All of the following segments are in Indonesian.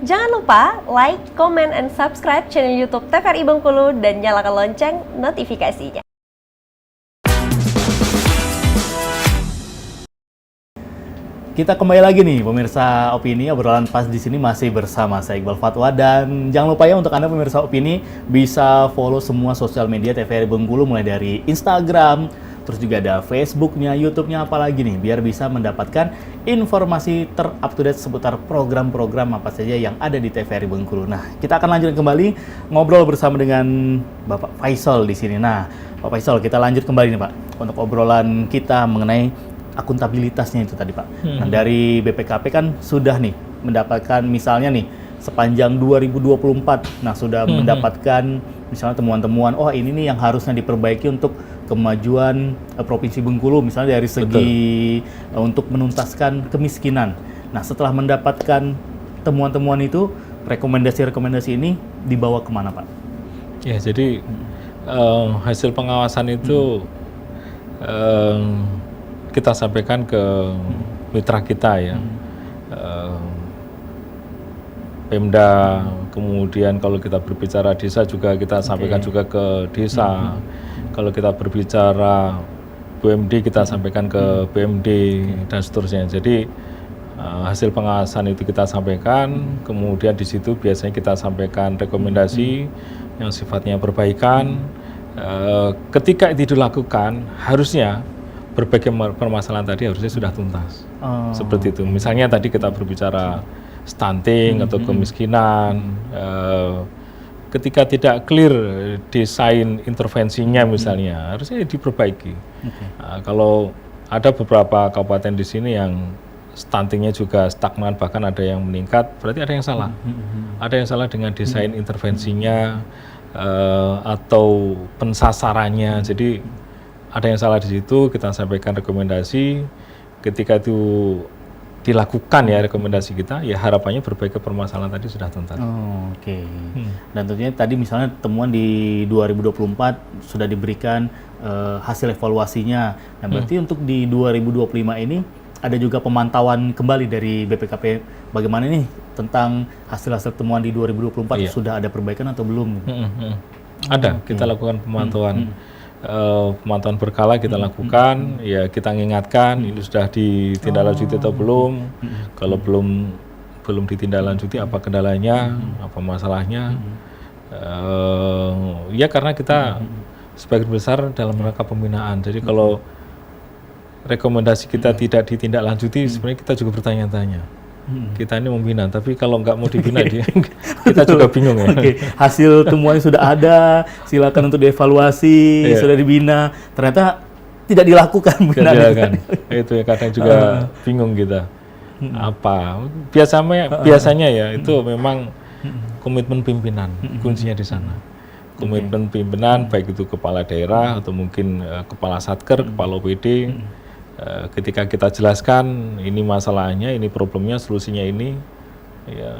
Jangan lupa like, comment, and subscribe channel YouTube TVRI Bengkulu dan nyalakan lonceng notifikasinya. Kita kembali lagi nih pemirsa Opini, obrolan pas di sini masih bersama saya Iqbal Fatwa, dan jangan lupa ya untuk Anda pemirsa Opini bisa follow semua sosial media TVRI Bengkulu mulai dari Instagram, terus juga ada Facebooknya, YouTube-nya, apalagi nih biar bisa mendapatkan informasi ter-up-to-date seputar program-program apa saja yang ada di TVRI Bengkulu. Nah, kita akan lanjutkan kembali ngobrol bersama dengan Bapak Faisal di sini. Nah, Pak Faisal, kita lanjut kembali nih Pak untuk obrolan kita mengenai akuntabilitasnya itu tadi Pak. Nah, dari BPKP kan sudah nih mendapatkan misalnya nih sepanjang 2024, nah sudah mendapatkan misalnya temuan-temuan, oh ini nih yang harusnya diperbaiki untuk kemajuan Provinsi Bengkulu, misalnya dari segi untuk menuntaskan kemiskinan. Nah, setelah mendapatkan temuan-temuan itu, rekomendasi-rekomendasi ini dibawa kemana Pak? Ya, jadi hasil pengawasan itu kita sampaikan ke mitra kita ya, Pemda, kemudian kalau kita berbicara desa juga kita sampaikan juga ke desa, kalau kita berbicara BUMD kita sampaikan ke BMD dan seterusnya. Jadi hasil pengawasan itu kita sampaikan, kemudian di situ biasanya kita sampaikan rekomendasi yang sifatnya perbaikan. Ketika itu dilakukan, harusnya berbagai permasalahan tadi harusnya sudah tuntas. Seperti itu. Misalnya tadi kita berbicara stunting atau kemiskinan, ketika tidak clear desain intervensinya misalnya, harusnya diperbaiki. Kalau ada beberapa kabupaten di sini yang stuntingnya juga stagnan, bahkan ada yang meningkat, berarti ada yang salah. Ada yang salah dengan desain intervensinya atau pensasarannya. Jadi ada yang salah di situ, kita sampaikan rekomendasi. Ketika itu dilakukan ya rekomendasi kita, ya harapannya berbagai permasalahan tadi sudah tuntas. Oke. Dan tentunya tadi misalnya temuan di 2024 sudah diberikan hasil evaluasinya. Nah, berarti untuk di 2025 ini ada juga pemantauan kembali dari BPKP. Bagaimana nih tentang hasil-hasil temuan di 2024, sudah ada perbaikan atau belum? Ada, kita lakukan pemantauan. Pemantauan berkala kita lakukan, ya kita mengingatkan ini sudah ditindaklanjuti atau belum. Kalau belum ditindaklanjuti, apa kendalanya, apa masalahnya. Ya karena kita sebagian besar dalam rangka pembinaan. Jadi kalau rekomendasi kita tidak ditindaklanjuti, sebenarnya kita juga bertanya-tanya. Kita ini membina, tapi kalau nggak mau dibina dia, kita juga bingung ya. Hasil temuannya sudah ada, silakan untuk dievaluasi, sudah dibina, ternyata tidak dilakukan. Tidak dilakukan. Itu ya kadang juga bingung kita. Apa? Biasanya ya itu memang komitmen pimpinan, kuncinya di sana. Komitmen pimpinan, baik itu kepala daerah atau mungkin kepala satker, kepala OPD. Ketika kita jelaskan ini masalahnya, ini problemnya, solusinya ini, ya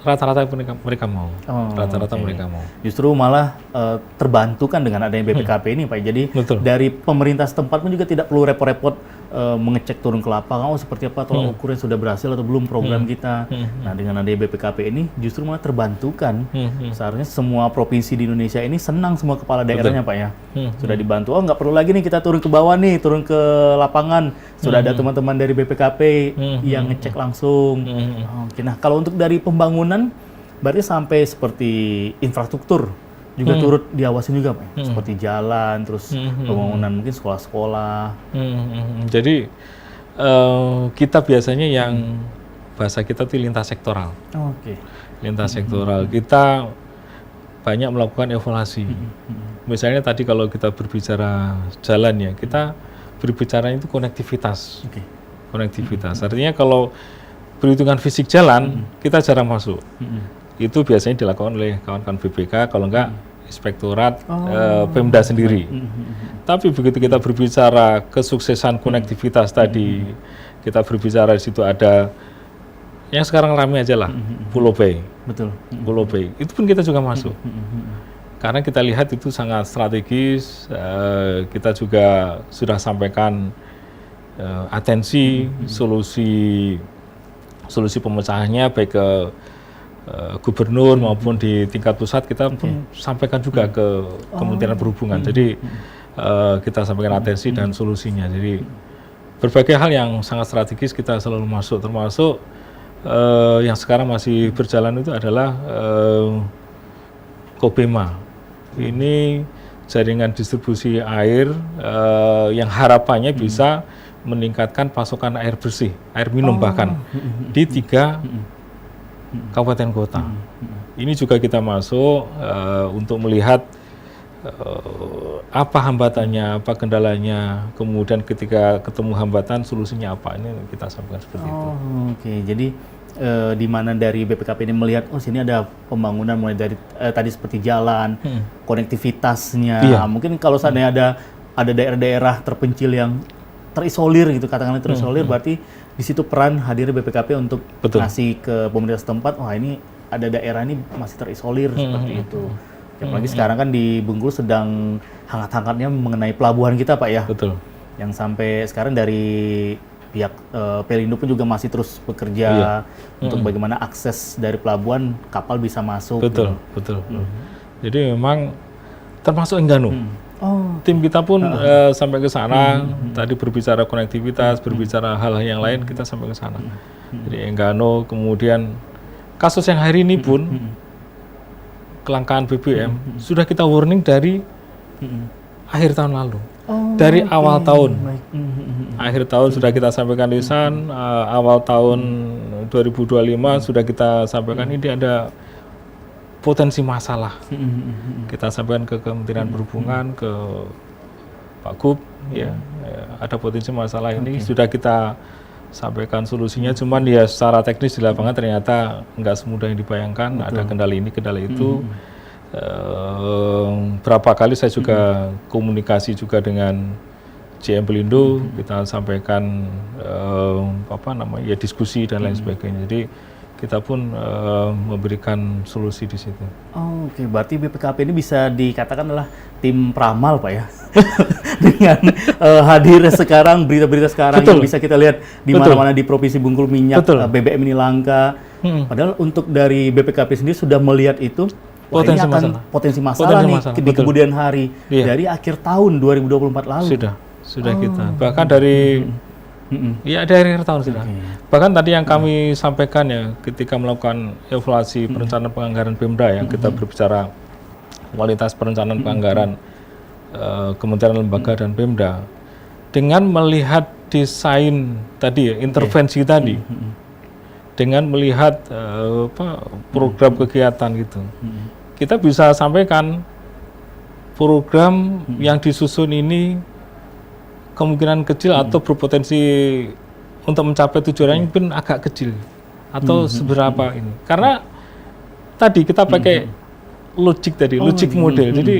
rata-rata mereka mau. Rata-rata mereka mau. Justru malah terbantu kan dengan adanya BPKP ini Pak. Jadi dari pemerintah setempat pun juga tidak perlu repot-repot mengecek turun ke lapangan, oh seperti apa tolak ukurnya sudah berhasil atau belum program kita. Nah, dengan adanya BPKP ini justru malah terbantukan. Seharusnya semua provinsi di Indonesia ini senang, semua kepala daerahnya Pak ya. Sudah dibantu, oh nggak perlu lagi nih kita turun ke bawah nih, turun ke lapangan. Sudah ada teman-teman dari BPKP yang ngecek langsung. Oke, nah kalau untuk dari pembangunan, berarti sampai seperti infrastruktur juga turut diawasin juga Pak, seperti jalan, terus pembangunan mungkin sekolah-sekolah. Jadi kita biasanya yang bahasa kita itu lintas sektoral. Lintas sektoral, kita banyak melakukan evaluasi. Misalnya tadi kalau kita berbicara jalan ya, kita berbicara itu konektivitas. Konektivitas, artinya kalau perhitungan fisik jalan, kita jarang masuk. Itu biasanya dilakukan oleh kawan-kawan BPK, kalau enggak Inspektorat Pemda sendiri. Tapi begitu kita berbicara kesuksesan konektivitas tadi, kita berbicara di situ ada yang sekarang ramai aja lah, Pulau Bay. Pulau Bay, itu pun kita juga masuk. Karena kita lihat itu sangat strategis, kita juga sudah sampaikan atensi, solusi solusi pemecahannya baik ke gubernur maupun di tingkat pusat kita pun sampaikan juga ke Kementerian Perhubungan. Jadi kita sampaikan atensi dan solusinya. Jadi berbagai hal yang sangat strategis kita selalu masuk, termasuk yang sekarang masih berjalan itu adalah Kobema. Ini jaringan distribusi air yang harapannya bisa meningkatkan pasokan air bersih, air minum bahkan di 3 kabupaten kota. Ini juga kita masuk untuk melihat apa hambatannya, apa kendalanya, kemudian ketika ketemu hambatan solusinya apa, ini kita sampaikan seperti itu. Oke, jadi di mana dari BPKP ini melihat, oh sini ada pembangunan mulai dari tadi seperti jalan, konektivitasnya. Mungkin kalau seandainya ada daerah-daerah terpencil yang terisolir gitu, katakanlah terisolir, berarti di situ peran hadir BPKP untuk ngasih ke pemerintah setempat, wah ini ada daerah ini masih terisolir seperti itu. Apalagi sekarang kan di Bengkulu sedang hangat-hangatnya mengenai pelabuhan kita, Pak ya. Betul. Yang sampai sekarang dari pihak Pelindo pun juga masih terus bekerja untuk bagaimana akses dari pelabuhan kapal bisa masuk. Betul, betul. Jadi memang termasuk Enggano. Tim kita pun sampai ke sana. Tadi berbicara konektivitas, berbicara hal yang lain, kita sampai ke sana. Jadi Enggano, kemudian kasus yang hari ini pun kelangkaan BBM sudah kita warning dari akhir tahun lalu, dari awal tahun. Akhir tahun sudah kita sampaikan lisan, awal tahun 2025 sudah kita sampaikan ini ada potensi masalah. Kita sampaikan ke Kementerian Perhubungan, ke Pak Gub, ya, ada potensi masalah ini sudah kita sampaikan solusinya, cuman ya secara teknis di lapangan ternyata nggak semudah yang dibayangkan. Ada kendala ini, kendala itu. Berapa kali saya juga komunikasi juga dengan JM Pelindo, kita sampaikan ya diskusi dan lain sebagainya. Jadi kita pun memberikan solusi di situ. Oke, berarti BPKP ini bisa dikatakan adalah tim peramal, Pak ya. Dengan hadirnya sekarang berita-berita sekarang yang bisa kita lihat di mana-mana di Provinsi Bengkulu, minyak BBM ini langka. Padahal untuk dari BPKP sendiri sudah melihat itu potensi masalah di kemudian hari dari akhir tahun 2024 lalu. Sudah kita. Bahkan dari dari akhir tahun sudah. Bahkan tadi yang kami sampaikan ya ketika melakukan evaluasi perencanaan penganggaran Pemda yang kita berbicara kualitas perencanaan penganggaran Kementerian Lembaga dan Pemda, dengan melihat desain tadi ya, intervensi tadi, dengan melihat program kegiatan gitu, kita bisa sampaikan program yang disusun ini kemungkinan kecil atau berpotensi untuk mencapai tujuannya pun agak kecil atau seberapa ini, karena tadi kita pakai logik tadi, logik model. Jadi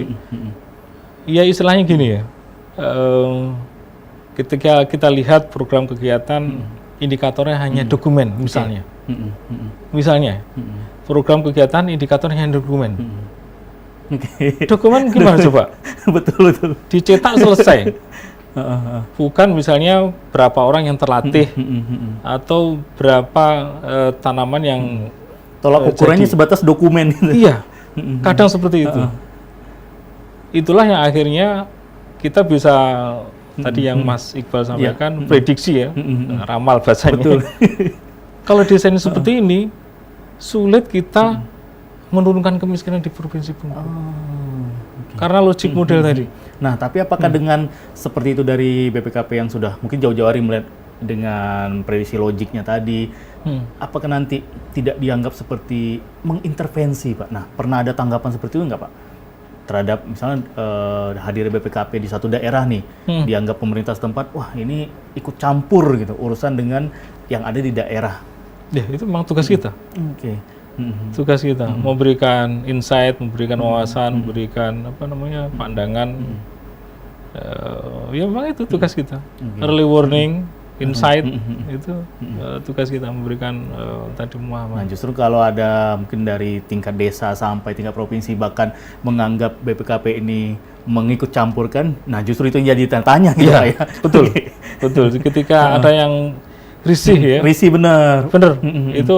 ya istilahnya gini ya, ketika kita lihat program kegiatan indikatornya hanya dokumen misalnya, program kegiatan indikatornya hanya dokumen. Dokumen gimana coba? Betul. Dicetak selesai. Bukan misalnya berapa orang yang terlatih atau berapa tanaman yang tolak ukurannya sebatas dokumen. Iya, kadang seperti itu. Itulah yang akhirnya kita bisa tadi yang Mas Iqbal sampaikan, prediksi ya, ramal bahasanya. Kalau desain seperti ini, sulit kita menurunkan kemiskinan di Provinsi Bengkulu. Karena logik model tadi. Nah, tapi apakah dengan seperti itu dari BPKP yang sudah mungkin jauh-jauh hari melihat dengan prediksi logiknya tadi, apakah nanti tidak dianggap seperti mengintervensi, Pak? Nah, pernah ada tanggapan seperti itu nggak, Pak? Terhadap misalnya hadir BPKP di satu daerah nih, dianggap pemerintah setempat, wah ini ikut campur gitu urusan dengan yang ada di daerah. Ya, itu memang tugas kita. Tugas kita memberikan insight, memberikan wawasan, memberikan pandangan. Ya memang itu tugas kita. Early warning, insight itu tugas kita, memberikan tadi pemahaman. Nah, justru kalau ada mungkin dari tingkat desa sampai tingkat provinsi bahkan menganggap BPKP ini mengikut campurkan, nah justru itu yang jadi tanya gitu, ya, Pak ya. Betul. Ketika ada yang risih ya. Risih bener. Bener, itu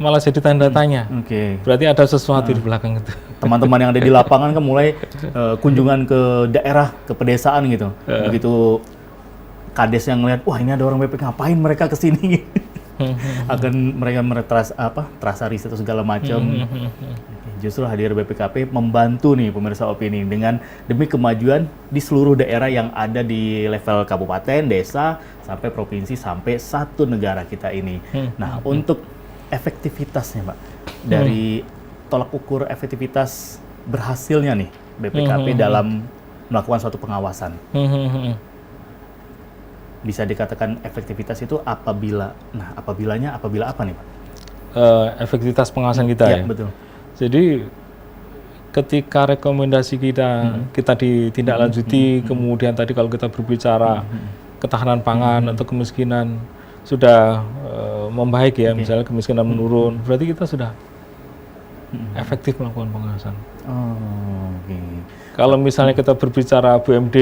malah jadi tanda tanya. Oke. Berarti ada sesuatu di belakang itu. Teman-teman yang ada di lapangan kan mulai kunjungan ke daerah, ke pedesaan gitu. Begitu kades yang ngeliat, wah ini ada orang BPK, ngapain mereka kesini? Akan mereka terasa risih atau segala macam. Justru hadir BPKP membantu nih pemirsa opini dengan demi kemajuan di seluruh daerah yang ada di level kabupaten, desa, sampai provinsi, sampai satu negara kita ini. Nah, untuk efektivitasnya, Pak, dari tolak ukur efektivitas berhasilnya nih BPKP dalam melakukan suatu pengawasan. Bisa dikatakan efektivitas itu apabila apa nih, Pak? Efektivitas pengawasan kita ya? Betul. Jadi ketika rekomendasi kita ditindaklanjuti, kemudian tadi kalau kita berbicara ketahanan pangan atau kemiskinan sudah membaik ya, misalnya kemiskinan menurun, berarti kita sudah efektif melakukan pengawasan. Kalau misalnya kita berbicara BUMD,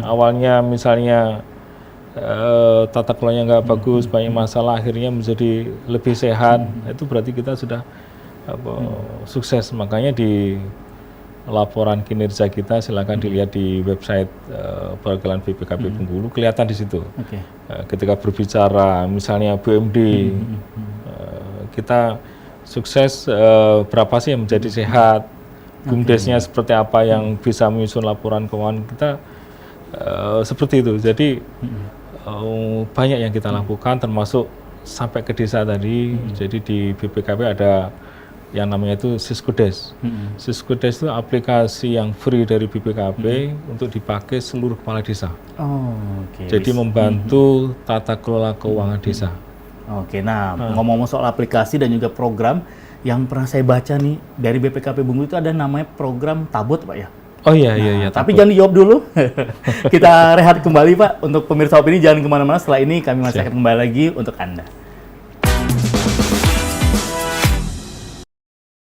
awalnya misalnya tata kelolanya nggak bagus, banyak masalah, akhirnya menjadi lebih sehat, itu berarti kita sudah sukses. Makanya di laporan kinerja kita silakan dilihat di website perwakilan BPKP Bengkulu, kelihatan di situ. Ketika berbicara misalnya BUMD, kita sukses berapa sih yang menjadi sehat, BUMDes-nya seperti apa yang bisa menyusun laporan keuangan kita, seperti itu. Jadi banyak yang kita lakukan, termasuk sampai ke desa tadi. Jadi di BPKP ada yang namanya itu Siskudes. Siskudes itu aplikasi yang free dari BPKP untuk dipakai seluruh kepala desa. Jadi membantu tata kelola keuangan desa. Nah, ngomong-ngomong soal aplikasi dan juga program, yang pernah saya baca nih dari BPKP Bengkulu itu ada namanya program Tabut, Pak ya? Oh iya. Tapi jangan dijawab dulu. Kita rehat kembali, Pak. Untuk pemirsa opini jangan kemana-mana. Setelah ini kami masih akan kembali lagi untuk Anda.